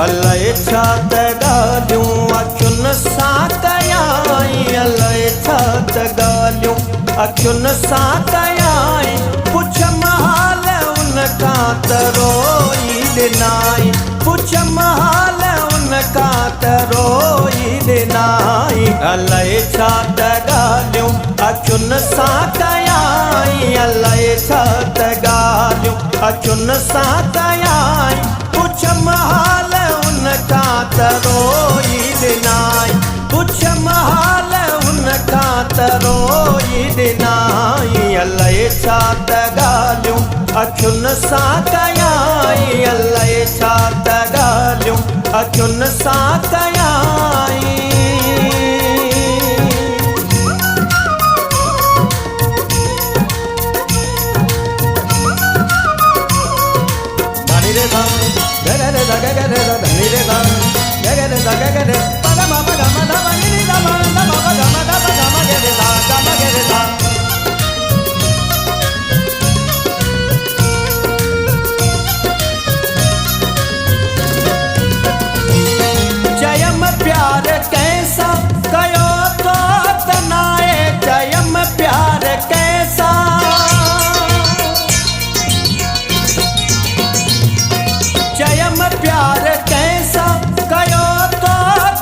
अलाए छा त ॻाल्हियूं अखियुनि सां कयाई, अलाए छा त ॻाल्हियूं अखियुनि सां कयाई। पुछम हाल उन खां त रोई ॾिनाई, पुछम हाल उन खां त रोई ॾिनाई। अलाए छा त ॻाल्हियूं अखियुनि सां कयाई, अलाए छा त ॻाल्हियूं अखियुनि सां कयाई। पुछम हाल उन खां त रोई ॾिनाई, पुछम हाल उन खां त रोई ॾिनाई। अलाए छा त ॻाल्हियूं अखियुनि सां कयाई, अलाए छा त ॻाल्हियूं अखियुनि सां कयाई। चयम प्यार कैसा कयो तो तनाए, चयम प्यार कैसा, चयम प्यार कैसा कयो तो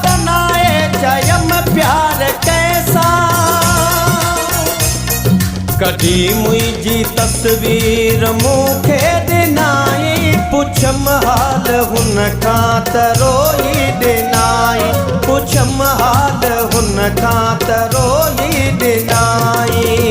तनाए, चयम प्यार कैसा। कॾी मुंहिंजी तस्वीर मूंखे ॾिनाई, पुछम हाल हुन खां त रोई ॾिनाई, पुछम हाल हुन खां त रोई ॾिनाई।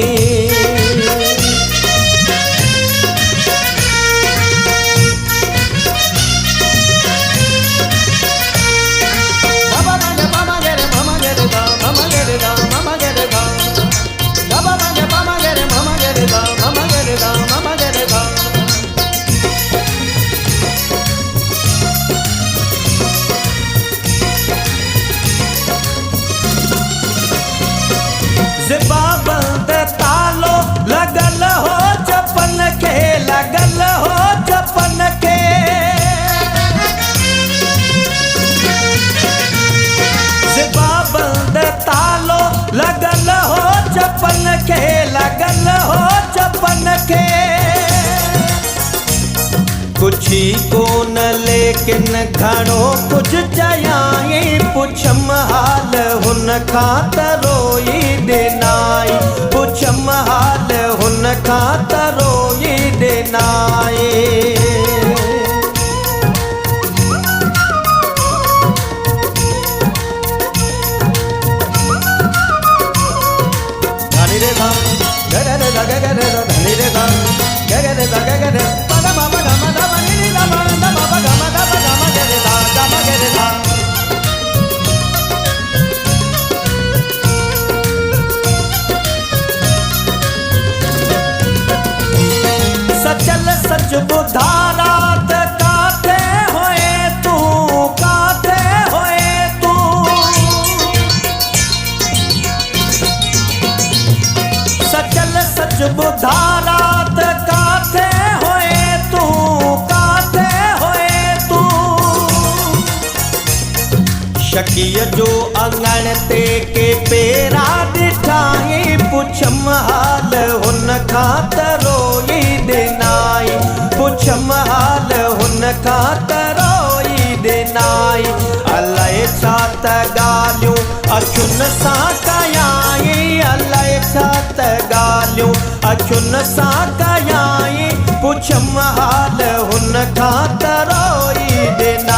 ज़िबा बंद तालो लगल हो चपन के, लगल हो चपन के। ज़िबा बंद तालो लगल हो चपन के, लगल हो चपन के। कुछ ही कोन लेकिन घणो कुछ चयाई, पुछम हाल हुन खां त रोई ॾिनाई, पुछम हाल हुन खां त रोई ॾिनाई। धनी रे धा गर रे धा गर रे धा धनी रे धा गर रे धा गर रे पद म प ग म ध प नि नि ध म ध म प ग म ध प ग म ग रे धा ग म ग रे धा। सचल सच ॿुधारा त काथे होए तू, काथे होए तू। सचल सच ॿुधारा त काथे होए तू, काथे होए तू। शकीअ जो अंगण ते के पेरा ॾिठाई, पुछम हाल हुन खां त रोई ॾिनाई, पुछम हाल हुन खां त रोई ॾिनाई। अलाए छा त ॻाल्हियूं अखियुनि सां कयाई, अलाए छा त ॻाल्हियूं अखियुनि सां कयाई। पुछम हाल हुन खां त रोई ॾिनाई।